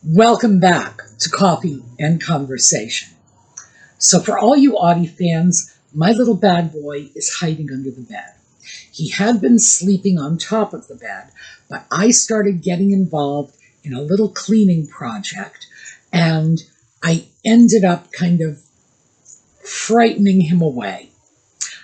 Welcome back to Coffee and Conversation. So for all you Audie fans, my little bad boy is hiding under the bed. He had been sleeping on top of the bed, but I started getting involved in a little cleaning project, and I ended up kind of frightening him away.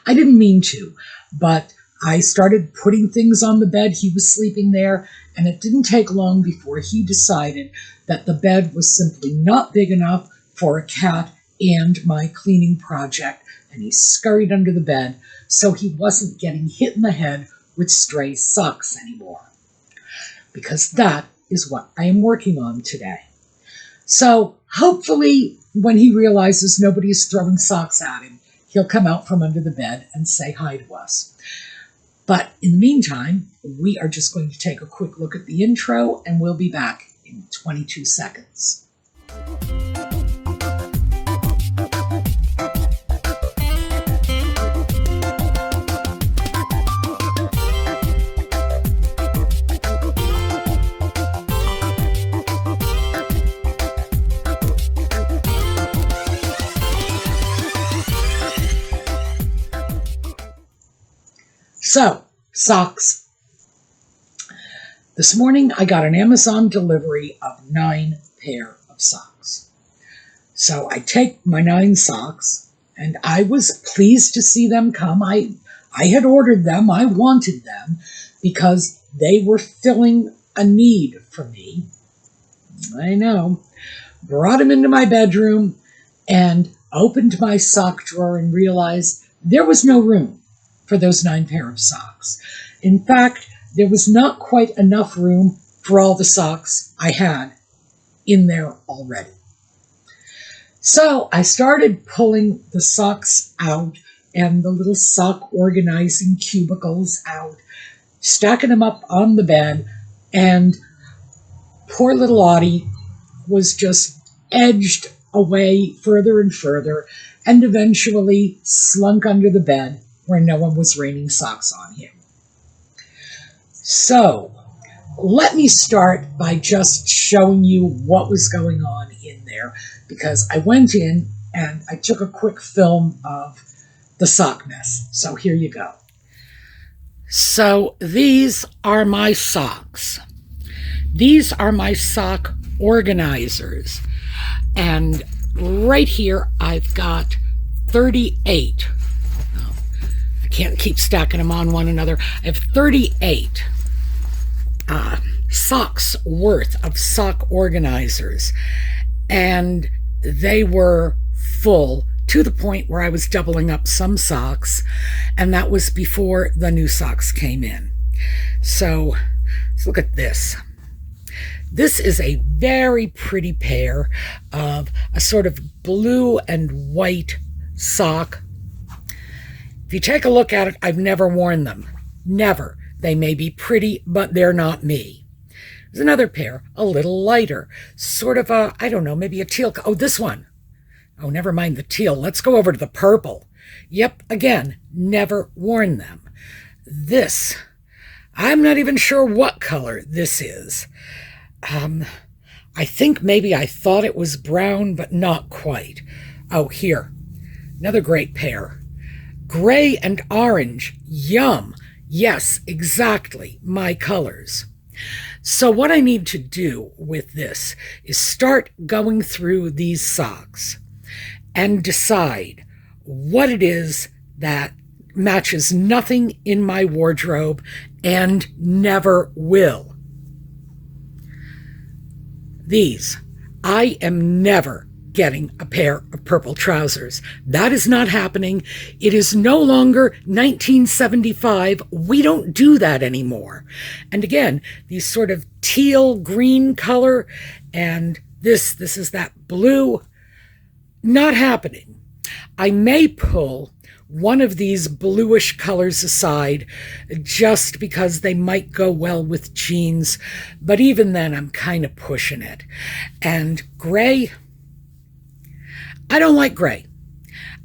I didn't mean to, but I started putting things on the bed. He was sleeping there, and it didn't take long before he decided that the bed was simply not big enough for a cat and my cleaning project, and he scurried under the bed so he wasn't getting hit in the head with stray socks anymore. Because that is what I am working on today. So hopefully when he realizes nobody is throwing socks at him, he'll come out from under the bed and say hi to us. But in the meantime, we are just going to take a quick look at the intro, and we'll be back in 22 seconds. So, socks. This morning I got an Amazon delivery of 9 pair of socks. So I take my 9 socks, and I was pleased to see them come. I had ordered them, I wanted them, because they were filling a need for me. I know. Brought them into my bedroom and opened my sock drawer and realized there was no room for those 9 pair of socks. In fact, there was not quite enough room for all the socks I had in there already. So I started pulling the socks out and the little sock organizing cubicles out, stacking them up on the bed, and poor little Audie was just edged away further and further and eventually slunk under the bed where no one was raining socks on him. So, let me start by just showing you what was going on in there, because I went in and I took a quick film of the sock mess. So here you go. So these are my socks. These are my sock organizers. And right here I've got 38. Can't keep stacking them on one another. I have 38 socks worth of sock organizers, and they were full to the point where I was doubling up some socks, and that was before the new socks came in. So let's look at this. This is a very pretty pair of a sort of blue and white sock. If you take a look at it, I've never worn them. Never. They may be pretty, but they're not me. There's another pair, a little lighter, sort of a, I don't know, maybe a teal. Oh, this one. Oh, never mind the teal. Let's go over to the purple. Yep, again, never worn them. This, I'm not even sure what color this is. I think maybe I thought it was brown, but not quite. Oh, here, another great pair. Gray and orange, yum. Yes, exactly, my colors. So what I need to do with this is start going through these socks and decide what it is that matches nothing in my wardrobe and never will. These, I am never getting a pair of purple trousers. That is not happening. It is no longer 1975. We don't do that anymore. And again, these sort of teal green color, and this is that blue. Not happening. I may pull one of these bluish colors aside just because they might go well with jeans, but even then I'm kind of pushing it. And gray, I don't like gray.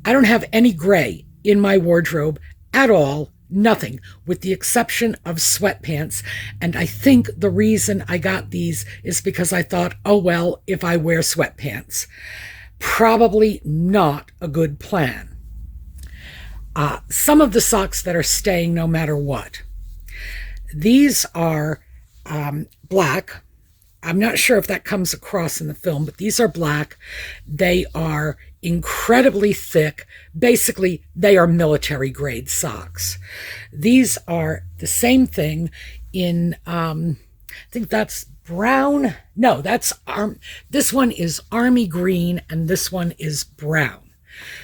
I don't have any gray in my wardrobe at all, Nothing, with the exception of sweatpants. And I think the reason I got these is because I thought, oh, well, if I wear sweatpants. Probably not a good plan. Some of the socks that are staying no matter what. These are black. I'm not sure if that comes across in the film, but these are black. They are incredibly thick. Basically, they are military grade socks. These are the same thing in, I think that's brown. No, this one is army green and this one is brown.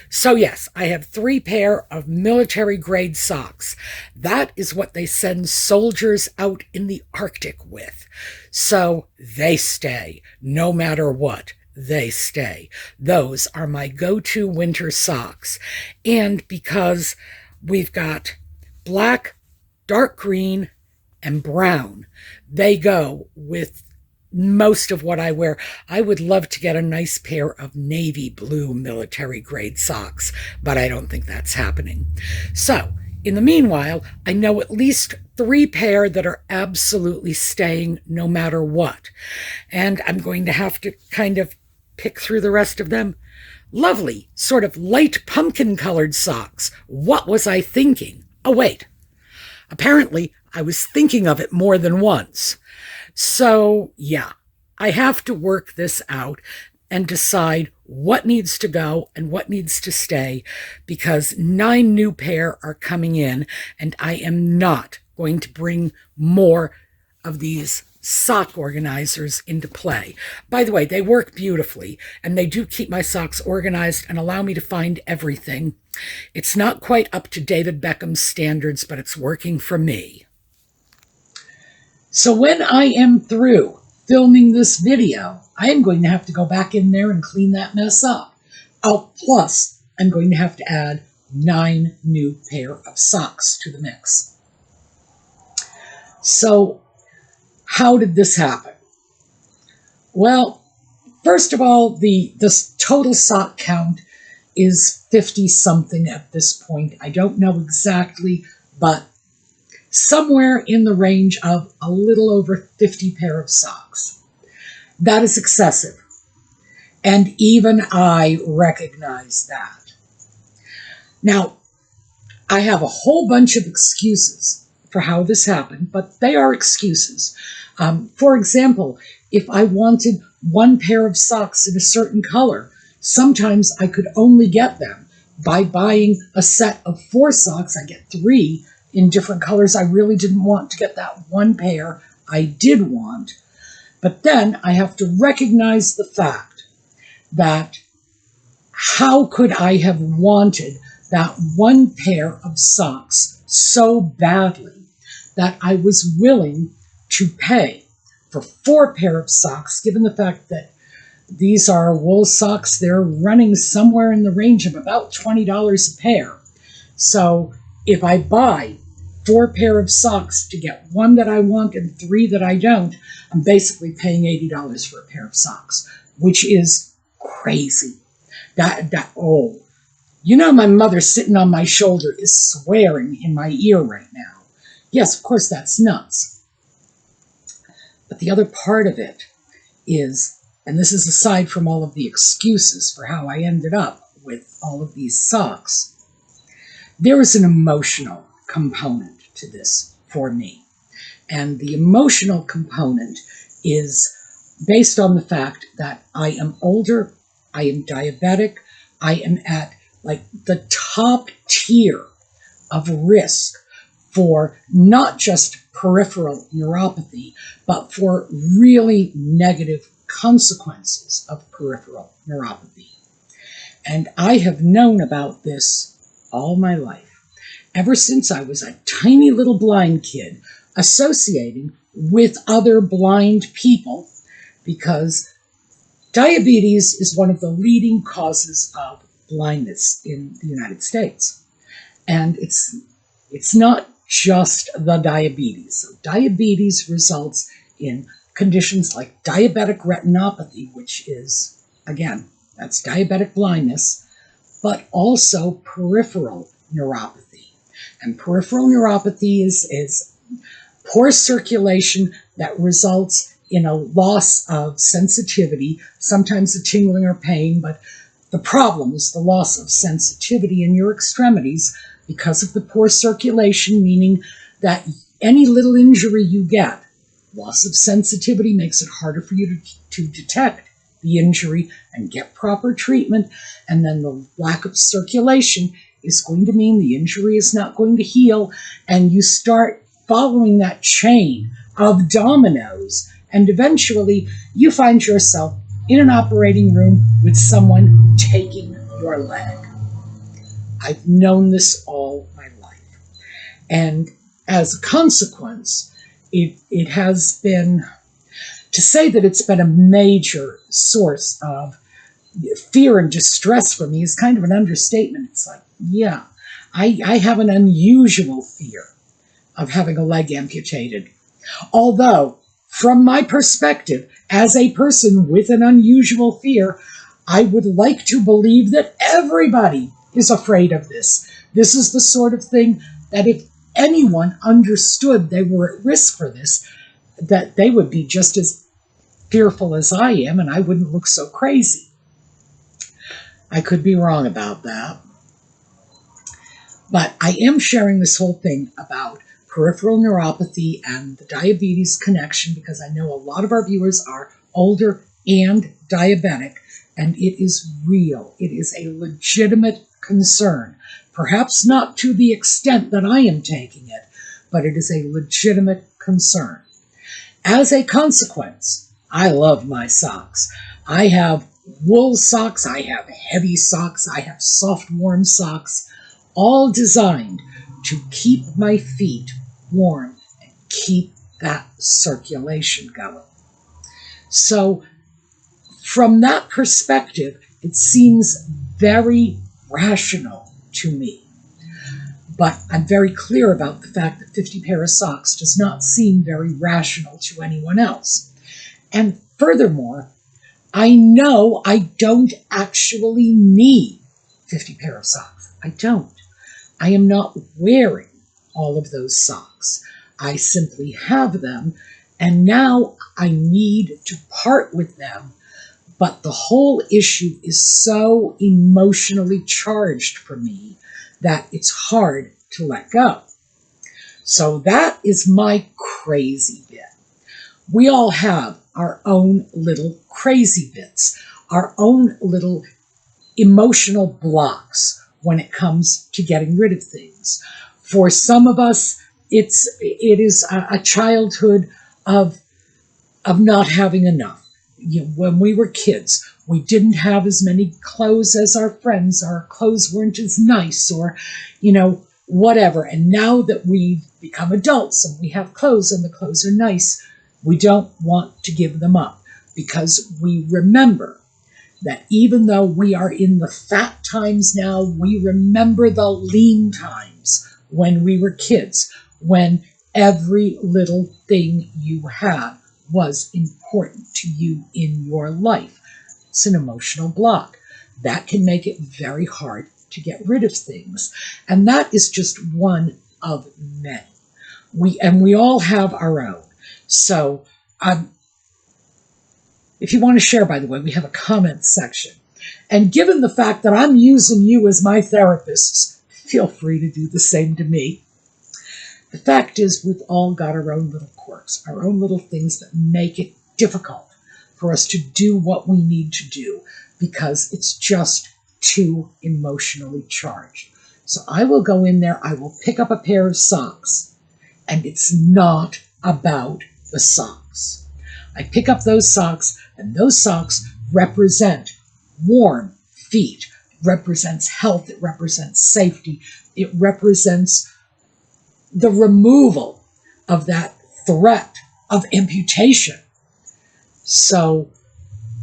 So yes, I have 3 pair of military grade socks. That is what they send soldiers out in the Arctic with. So they stay, no matter what, they stay. Those are my go-to winter socks. And because we've got black, dark green, and brown, they go with most of what I wear. I would love to get a nice pair of navy blue military grade socks, but I don't think that's happening. So, in the meanwhile, I know at least 3 pair that are absolutely staying no matter what. And I'm going to have to kind of pick through the rest of them. Lovely, sort of light pumpkin colored socks. What was I thinking? Oh, wait. Apparently, I was thinking of it more than once. So, yeah, I have to work this out and decide what needs to go and what needs to stay, because 9 new pair are coming in, and I am not going to bring more of these sock organizers into play. By the way, they work beautifully, and they do keep my socks organized and allow me to find everything. It's not quite up to David Beckham's standards, but it's working for me. So when I am through filming this video, I am going to have to go back in there and clean that mess up. Oh, plus, I'm going to have to add 9 new pair of socks to the mix. So, how did this happen? Well, first of all, the total sock count is 50-something at this point. I don't know exactly, but somewhere in the range of a little over 50 pair of socks. That is excessive. And even I recognize that. Now, I have a whole bunch of excuses for how this happened, but they are excuses. For example, if I wanted 1 pair of socks in a certain color, sometimes I could only get them by buying a set of 4 socks. I get 3 in different colors. I really didn't want to get that 1 pair I did want. But then I have to recognize the fact that how could I have wanted that 1 pair of socks so badly that I was willing to pay for 4 pair of socks, given the fact that these are wool socks. They're running somewhere in the range of about $20 a pair. So if I buy 4 pair of socks to get 1 that I want and 3 that I don't, I'm basically paying $80 for a pair of socks, which is crazy. Oh, you know, my mother sitting on my shoulder is swearing in my ear right now. Yes, of course, that's nuts. But the other part of it is, and this is aside from all of the excuses for how I ended up with all of these socks, there is an emotional component to this for me. And the emotional component is based on the fact that I am older, I am diabetic, I am at like the top tier of risk for not just peripheral neuropathy, but for really negative consequences of peripheral neuropathy. And I have known about this all my life, ever since I was a tiny little blind kid associating with other blind people, because diabetes is one of the leading causes of blindness in the United States. And it's not just the diabetes. So diabetes results in conditions like diabetic retinopathy, which is, again, that's diabetic blindness, but also peripheral neuropathy. And peripheral neuropathy is poor circulation that results in a loss of sensitivity, sometimes a tingling or pain, but the problem is the loss of sensitivity in your extremities because of the poor circulation, meaning that any little injury you get, loss of sensitivity makes it harder for you to detect the injury and get proper treatment, and then the lack of circulation is going to mean the injury is not going to heal, and you start following that chain of dominoes, and eventually you find yourself in an operating room with someone taking your leg. I've known this all my life. And as a consequence, it has been, to say that it's been a major source of fear and distress for me is kind of an understatement. It's like, yeah, I have an unusual fear of having a leg amputated. Although, from my perspective, as a person with an unusual fear, I would like to believe that everybody is afraid of this. This is the sort of thing that if anyone understood they were at risk for this, that they would be just as fearful as I am, and I wouldn't look so crazy. I could be wrong about that. But I am sharing this whole thing about peripheral neuropathy and the diabetes connection because I know a lot of our viewers are older and diabetic, and it is real. It is a legitimate concern. Perhaps not to the extent that I am taking it, but it is a legitimate concern. As a consequence, I love my socks. I have wool socks, I have heavy socks, I have soft, warm socks, all designed to keep my feet warm and keep that circulation going. So from that perspective, it seems very rational to me. But I'm very clear about the fact that 50 pair of socks does not seem very rational to anyone else. And furthermore, I know I don't actually need 50 pair of socks. I don't. I am not wearing all of those socks. I simply have them, and now I need to part with them. But the whole issue is so emotionally charged for me that it's hard to let go. So that is my crazy bit. We all have our own little crazy bits, our own little emotional blocks when it comes to getting rid of things. For some of us, it is a childhood of not having enough. When we were kids, we didn't have as many clothes as our friends. Our clothes weren't as nice, or, whatever. And now that we've become adults and we have clothes and the clothes are nice, we don't want to give them up because we remember that even though we are in the fat times now, we remember the lean times when we were kids, when every little thing you had was important to you in your life. It's an emotional block. That can make it very hard to get rid of things. And that is just one of many. We all have our own. So if you want to share, by the way, we have a comment section. And given the fact that I'm using you as my therapists, feel free to do the same to me. The fact is, we've all got our own little quirks, our own little things that make it difficult for us to do what we need to do because it's just too emotionally charged. So I will go in there, I will pick up a pair of socks, and it's not about the socks. I pick up those socks, and those socks represent warm feet. It represents health. It represents safety. It represents the removal of that threat of amputation. So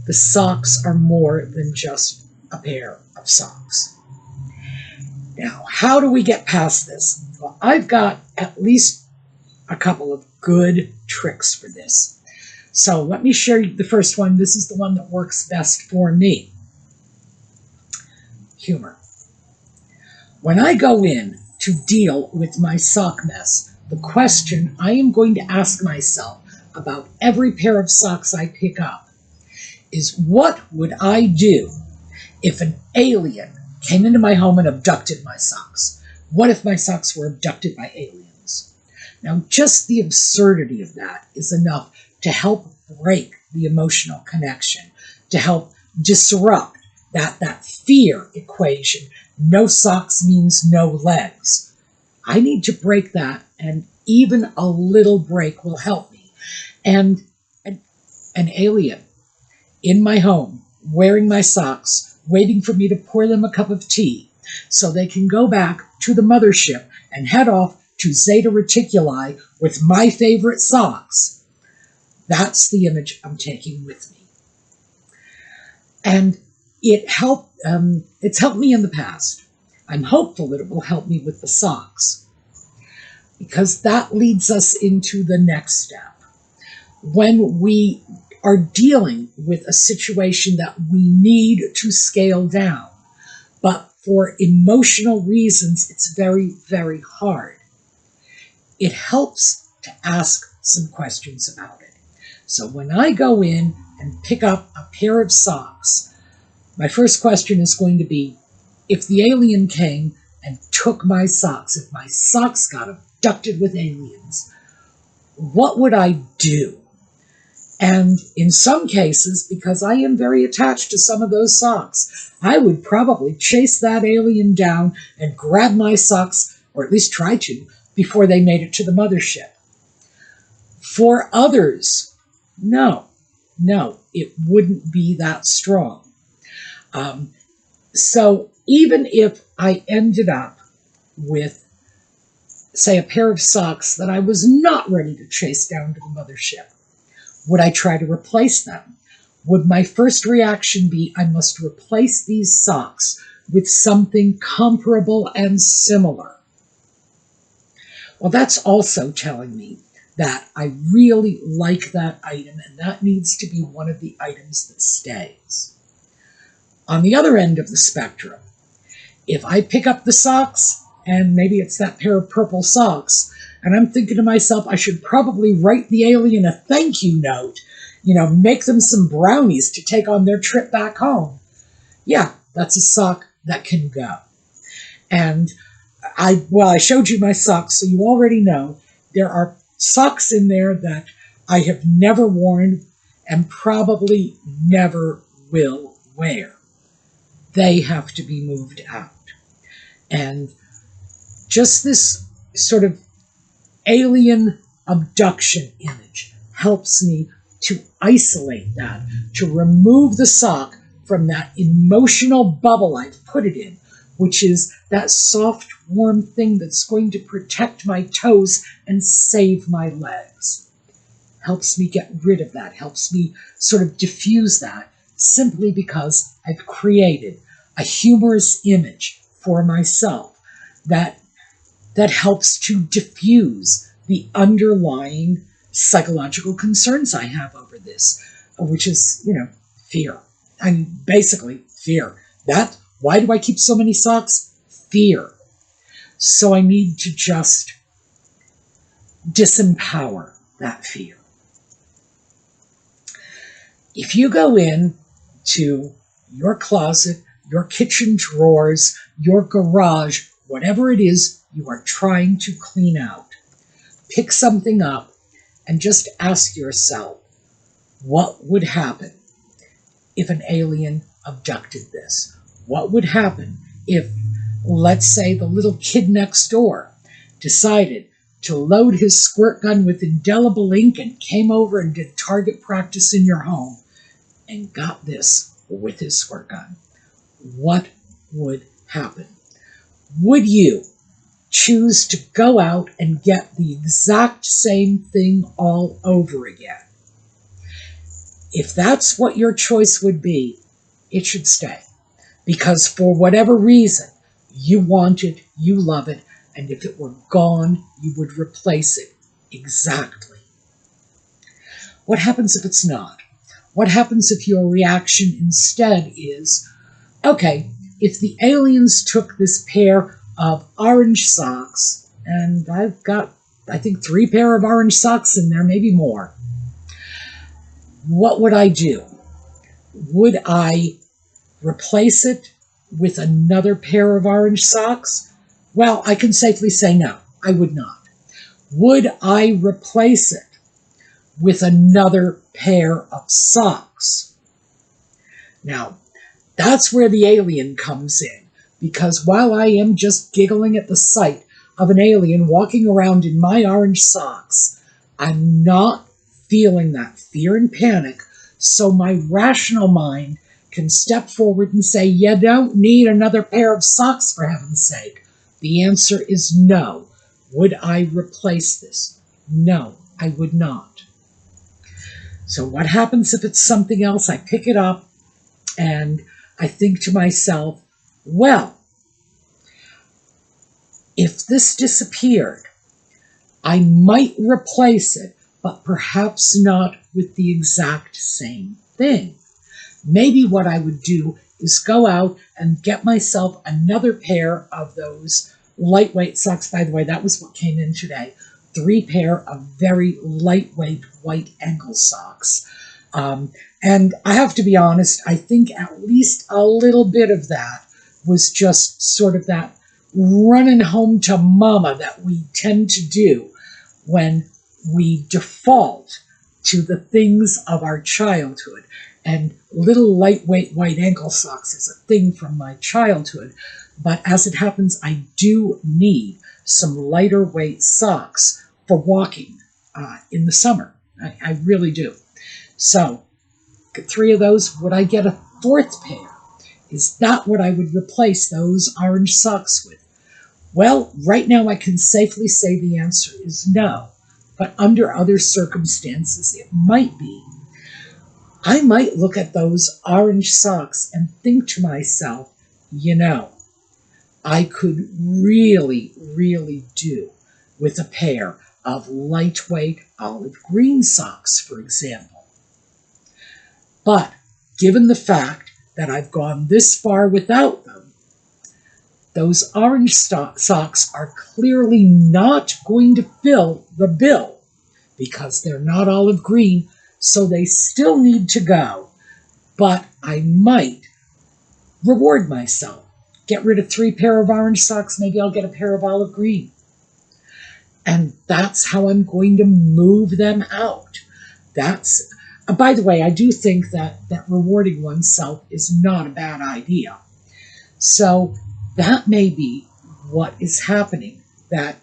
the socks are more than just a pair of socks. Now, how do we get past this? Well, I've got at least a couple of good tricks for this. So let me share the first one. This is the one that works best for me. Humor. When I go in to deal with my sock mess. The question I am going to ask myself about every pair of socks I pick up is, what would I do if an alien came into my home and abducted my socks? What if my socks were abducted by aliens? Now, just the absurdity of that is enough to help break the emotional connection, to help disrupt that fear equation. No socks means no legs. I need to break that, and even a little break will help me. And an alien in my home, wearing my socks, waiting for me to pour them a cup of tea so they can go back to the mothership and head off to Zeta Reticuli with my favorite socks. That's the image I'm taking with me. And it's helped me in the past. I'm hopeful that it will help me with the socks, because that leads us into the next step. When we are dealing with a situation that we need to scale down, but for emotional reasons, it's very, very hard. It helps to ask some questions about it. So when I go in and pick up a pair of socks, my first question is going to be, if the alien came and took my socks, if my socks got abducted with aliens, what would I do? And in some cases, because I am very attached to some of those socks, I would probably chase that alien down and grab my socks, or at least try to, before they made it to the mothership. For others, no, it wouldn't be that strong. So even if I ended up with, say, a pair of socks that I was not ready to chase down to the mothership, would I try to replace them? Would my first reaction be, I must replace these socks with something comparable and similar? Well, that's also telling me that I really like that item, and that needs to be one of the items that stays. On the other end of the spectrum, if I pick up the socks, and maybe it's that pair of purple socks, and I'm thinking to myself, I should probably write the alien a thank you note, make them some brownies to take on their trip back home. Yeah, that's a sock that can go. And I showed you my socks, so you already know there are socks in there that I have never worn and probably never will wear. They have to be moved out. And just this sort of alien abduction image helps me to isolate that, to remove the sock from that emotional bubble I've put it in, which is that soft, warm thing that's going to protect my toes and save my legs. Helps me get rid of that, helps me sort of diffuse that, simply because I've created a humorous image for myself that helps to diffuse the underlying psychological concerns I have over this, which is, fear. I mean, basically, fear. Why do I keep so many socks? Fear. So I need to just disempower that fear. If you go in to your closet, your kitchen drawers, your garage, whatever it is you are trying to clean out, pick something up and just ask yourself, what would happen if an alien abducted this? What would happen if, let's say, the little kid next door decided to load his squirt gun with indelible ink and came over and did target practice in your home and got this with his squirt gun? What would happen? Would you choose to go out and get the exact same thing all over again? If that's what your choice would be, it should stay. Because for whatever reason, you want it, you love it, and if it were gone, you would replace it exactly. What happens if it's not? What happens if your reaction instead is, okay, if the aliens took this pair of orange socks, and I've got, I think, 3 pair of orange socks in there, maybe more. What would I do? Would I replace it with another pair of orange socks? Well, I can safely say no, I would not. Would I replace it with another pair of socks? Now, that's where the alien comes in, because while I am just giggling at the sight of an alien walking around in my orange socks, I'm not feeling that fear and panic, so my rational mind can step forward and say, you don't need another pair of socks, for heaven's sake. The answer is no. Would I replace this? No, I would not. So what happens if it's something else? I pick it up and I think to myself, well, if this disappeared, I might replace it, but perhaps not with the exact same thing. Maybe what I would do is go out and get myself another pair of those lightweight socks. By the way, that was what came in today. 3 pair of very lightweight white ankle socks. And I have to be honest, I think at least a little bit of that was just sort of that running home to mama that we tend to do when we default to the things of our childhood. And little lightweight white ankle socks is a thing from my childhood. But as it happens, I do need some lighter weight socks for walking in the summer. I really do. So, 3 of those. Would I get a 4th pair? Is that what I would replace those orange socks with? Well, right now I can safely say the answer is no. But under other circumstances, it might be. I might look at those orange socks and think to myself, you know, I could really, really do with a pair of lightweight olive green socks, for example. But given the fact that I've gone this far without them, those orange socks are clearly not going to fill the bill because they're not olive green, so they still need to go. But I might reward myself. Get rid of 3 pair of orange socks, maybe I'll get a pair of olive green. And that's how I'm going to move them out. That's, by the way, I do think that rewarding oneself is not a bad idea. So that may be what is happening, that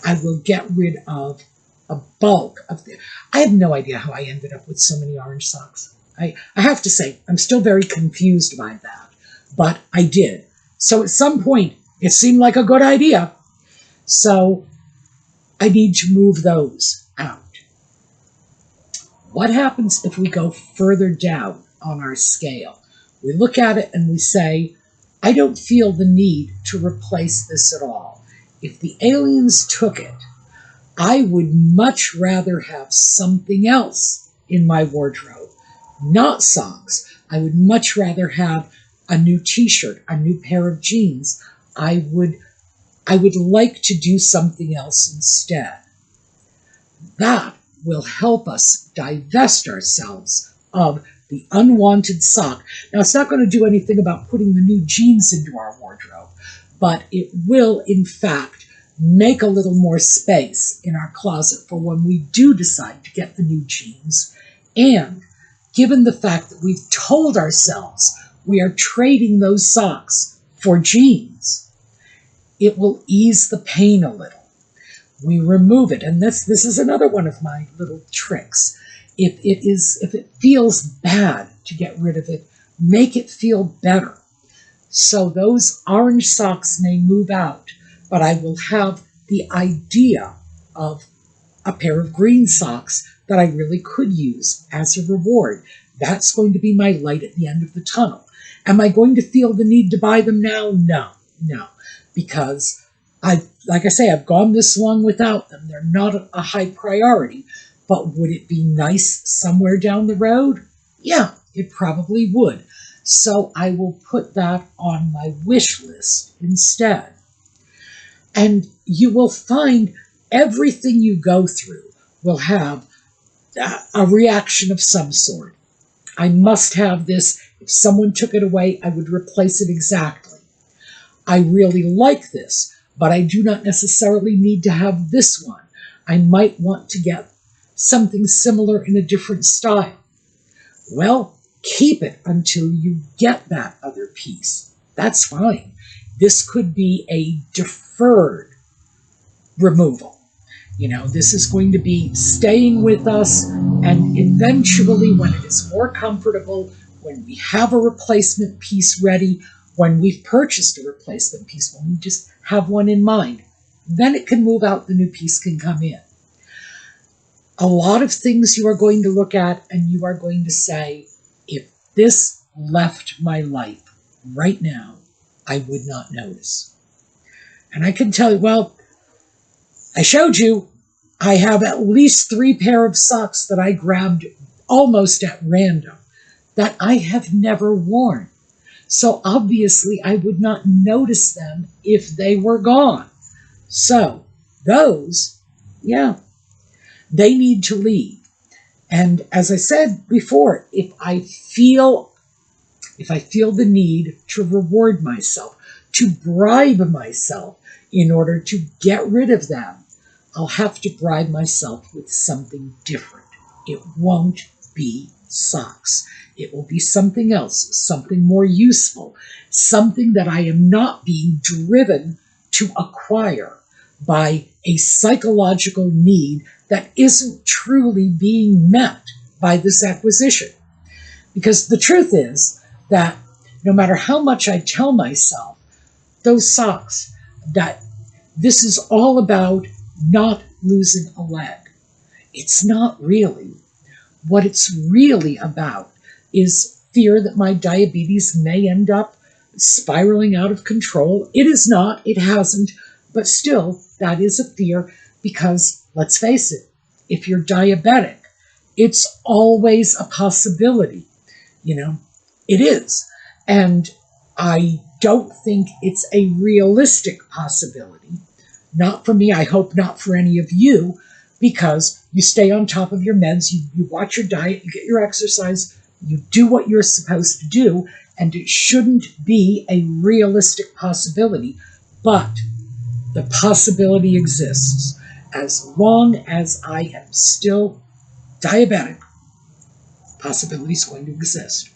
I will get rid of a bulk of the, I have no idea how I ended up with so many orange socks. I have to say, I'm still very confused by that, but I did. So at some point, it seemed like a good idea. So I need to move those out. What happens if we go further down on our scale? We look at it and we say, I don't feel the need to replace this at all. If the aliens took it, I would much rather have something else in my wardrobe, not socks. I would much rather have a new t-shirt, a new pair of jeans. I would like to do something else instead. That will help us divest ourselves of the unwanted sock. Now, it's not going to do anything about putting the new jeans into our wardrobe, but it will, in fact, make a little more space in our closet for when we do decide to get the new jeans. And given the fact that we've told ourselves we are trading those socks for jeans, it will ease the pain a little. We remove it, and this is another one of my little tricks. If it feels bad to get rid of it, make it feel better. So those orange socks may move out, but I will have the idea of a pair of green socks that I really could use as a reward. That's going to be my light at the end of the tunnel. Am I going to feel the need to buy them now? No, because like I say, I've gone this long without them. They're not a high priority, but would it be nice somewhere down the road? Yeah, it probably would. So I will put that on my wish list instead. And you will find everything you go through will have a reaction of some sort. I must have this. If someone took it away, I would replace it exactly. I really like this, but I do not necessarily need to have this one. I might want to get something similar in a different style. Well, keep it until you get that other piece. That's fine. This could be a deferred removal. This is going to be staying with us, and eventually, when it is more comfortable, when we have a replacement piece ready, when we've purchased a replacement piece, when we just have one in mind, then it can move out, the new piece can come in. A lot of things you are going to look at, and you are going to say, if this left my life right now, I would not notice. And I can tell you, well, I showed you, I have at least 3 pair of socks that I grabbed almost at random that I have never worn. So obviously I would not notice them if they were gone. So those, yeah, they need to leave. And as I said before, if I feel the need to reward myself, to bribe myself in order to get rid of them, I'll have to bribe myself with something different. It won't be socks. It will be something else, something more useful, something that I am not being driven to acquire by a psychological need that isn't truly being met by this acquisition. Because the truth is that no matter how much I tell myself, those socks, that this is all about not losing a leg, it's not really. What it's really about is fear that my diabetes may end up spiraling out of control. It is not, it hasn't, but still, that is a fear because, let's face it, if you're diabetic, it's always a possibility. It is. And I don't think it's a realistic possibility. Not for me, I hope not for any of you, because you stay on top of your meds, you watch your diet, you get your exercise, you do what you're supposed to do, and it shouldn't be a realistic possibility. But the possibility exists. As long as I am still diabetic, possibility is going to exist.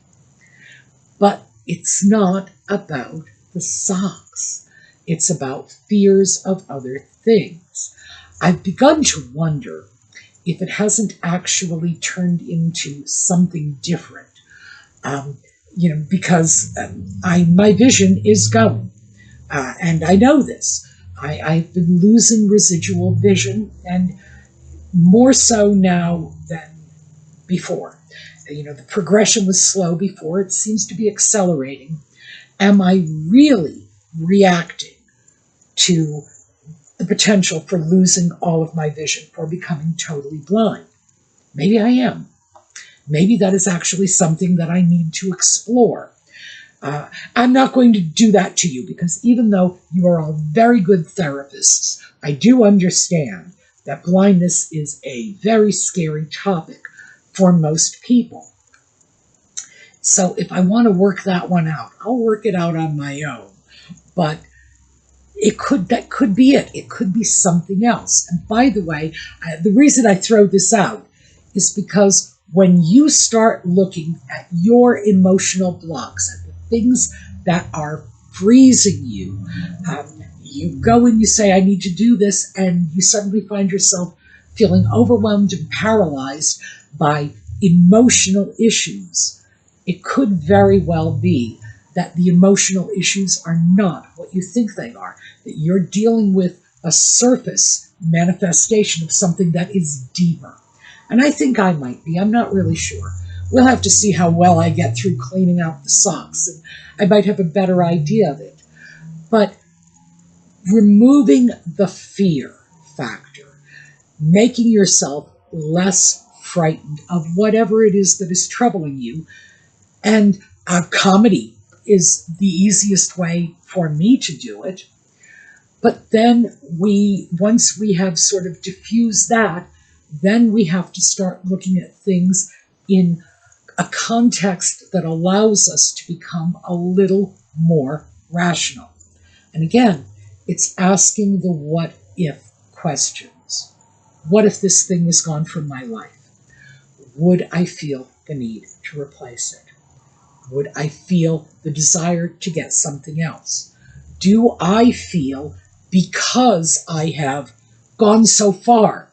But it's not about the socks. It's about fears of other things. I've begun to wonder if it hasn't actually turned into something different. Because my vision is going. And I know this. I've been losing residual vision, and more so now than before. The progression was slow before. It seems to be accelerating. Am I really reacting to the potential for losing all of my vision, for becoming totally blind? Maybe I am. Maybe that is actually something that I need to explore. I'm not going to do that to you, because even though you are all very good therapists, I do understand that blindness is a very scary topic for most people. So if I want to work that one out, I'll work it out on my own. But that could be it. It could be something else. And by the way, the reason I throw this out is because when you start looking at your emotional blocks, at the things that are freezing you, you go and you say, I need to do this, and you suddenly find yourself feeling overwhelmed and paralyzed by emotional issues. It could very well be that the emotional issues are not what you think they are, that you're dealing with a surface manifestation of something that is deeper. And I think I might be. I'm not really sure. We'll have to see how well I get through cleaning out the socks, and I might have a better idea of it. But removing the fear factor, making yourself less frightened of whatever it is that is troubling you, and comedy is the easiest way for me to do it. But then once we have sort of diffused that, then we have to start looking at things in a context that allows us to become a little more rational. And again, it's asking the what if questions. What if this thing was gone from my life? Would I feel the need to replace it? Would I feel the desire to get something else? Do I feel, because I have gone so far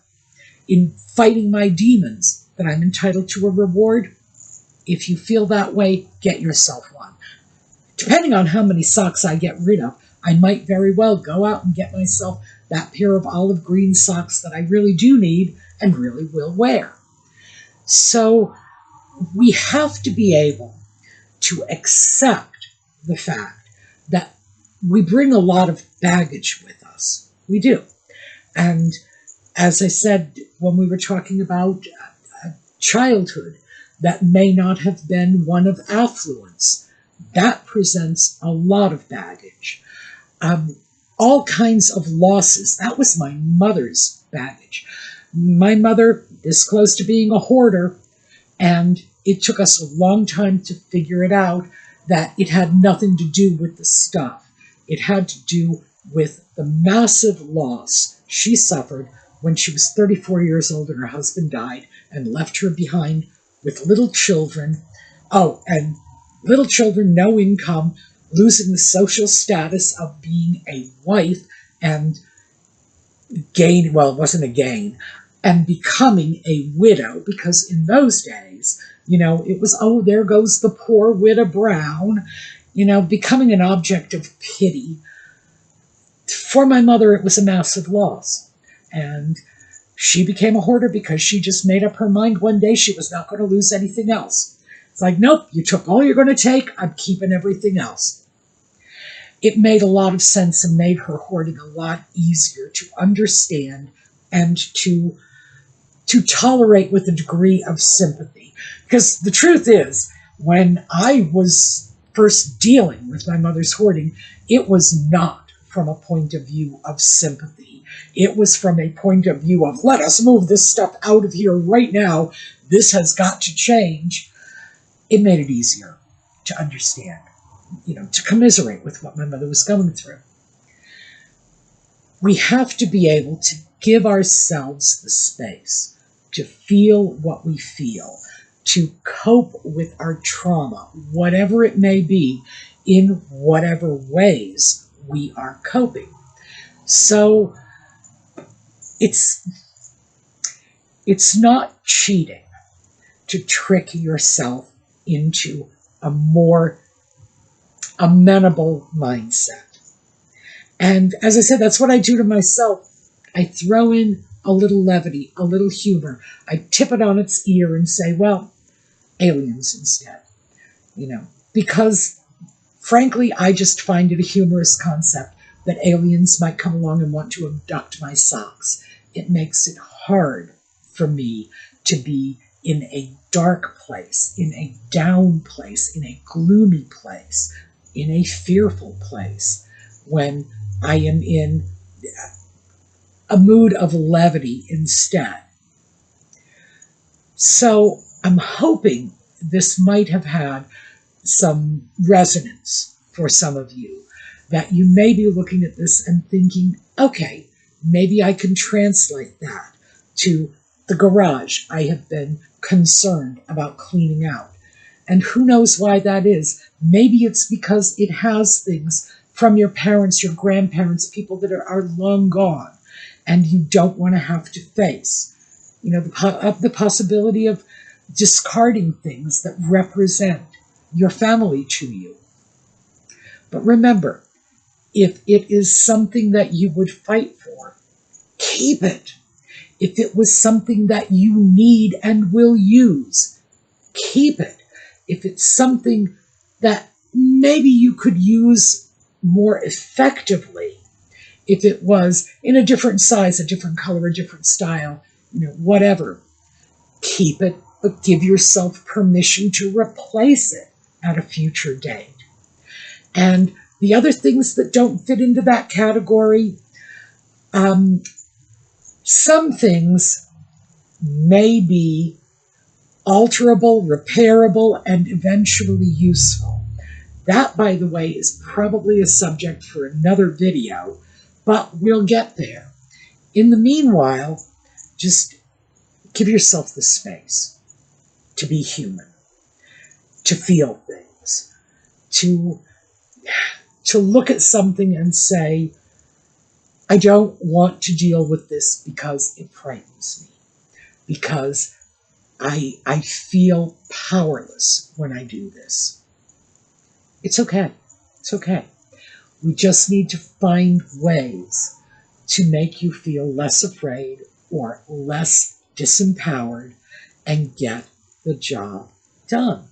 in fighting my demons, that I'm entitled to a reward? If you feel that way, get yourself one. Depending on how many socks I get rid of, I might very well go out and get myself that pair of olive green socks that I really do need and really will wear. So we have to be able to accept the fact that we bring a lot of baggage with us. We do. And as I said, when we were talking about childhood, that may not have been one of affluence. That presents a lot of baggage. All kinds of losses. That was my mother's baggage. My mother, this close to being a hoarder, and it took us a long time to figure it out that it had nothing to do with the stuff. It had to do with the massive loss she suffered when she was 34 years old and her husband died and left her behind with little children. Oh, and little children, no income, losing the social status of being a wife and gain, well, it wasn't a gain, and becoming a widow, because in those days, it was, oh, there goes the poor widow Brown, becoming an object of pity. For my mother, it was a massive loss. And she became a hoarder because she just made up her mind one day she was not going to lose anything else. It's like, nope, you took all you're going to take, I'm keeping everything else. It made a lot of sense and made her hoarding a lot easier to understand and to tolerate with a degree of sympathy. Because the truth is, when I was first dealing with my mother's hoarding, it was not from a point of view of sympathy. It was from a point of view of, let us move this stuff out of here right now. This has got to change. It made it easier to understand, to commiserate with what my mother was going through. We have to be able to give ourselves the space to feel what we feel, to cope with our trauma, whatever it may be, in whatever ways we are coping. So it's not cheating to trick yourself into a more amenable mindset. And as I said, that's what I do to myself. I throw in a little levity, a little humor. I tip it on its ear and say, well, aliens instead. Because frankly, I just find it a humorous concept that aliens might come along and want to abduct my socks. It makes it hard for me to be in a dark place, in a down place, in a gloomy place, in a fearful place, when I am in a mood of levity instead. So I'm hoping this might have had some resonance for some of you, that you may be looking at this and thinking, okay, maybe I can translate that to the garage I have been concerned about cleaning out. And who knows why that is? Maybe it's because it has things from your parents, your grandparents, people that are long gone, and you don't want to have to face, the possibility of discarding things that represent your family to you. But remember, if it is something that you would fight for, keep it. If it was something that you need and will use, keep it. If it's something that maybe you could use more effectively, if it was in a different size, a different color, a different style, whatever, keep it, but give yourself permission to replace it at a future date. And the other things that don't fit into that category, Some things may be alterable, repairable, and eventually useful. That, by the way, is probably a subject for another video, but we'll get there. In the meanwhile, just give yourself the space to be human, to feel things, to look at something and say, I don't want to deal with this because it frightens me, because I feel powerless when I do this. It's okay. It's okay. We just need to find ways to make you feel less afraid or less disempowered and get the job done.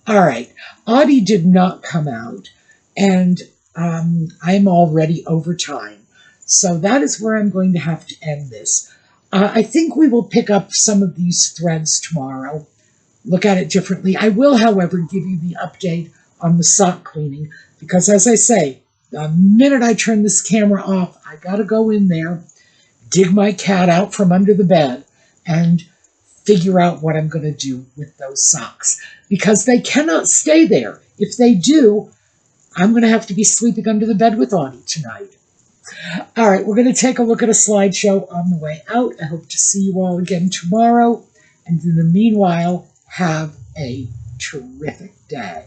All right. Audie did not come out, and I'm already over time. So that is where I'm going to have to end this. I think we will pick up some of these threads tomorrow, look at it differently. I will, however, give you the update on the sock cleaning, because as I say, the minute I turn this camera off, I got to go in there, dig my cat out from under the bed, and figure out what I'm going to do with those socks, because they cannot stay there. If they do, I'm going to have to be sleeping under the bed with Audie tonight. All right, we're going to take a look at a slideshow on the way out. I hope to see you all again tomorrow. And in the meanwhile, have a terrific day.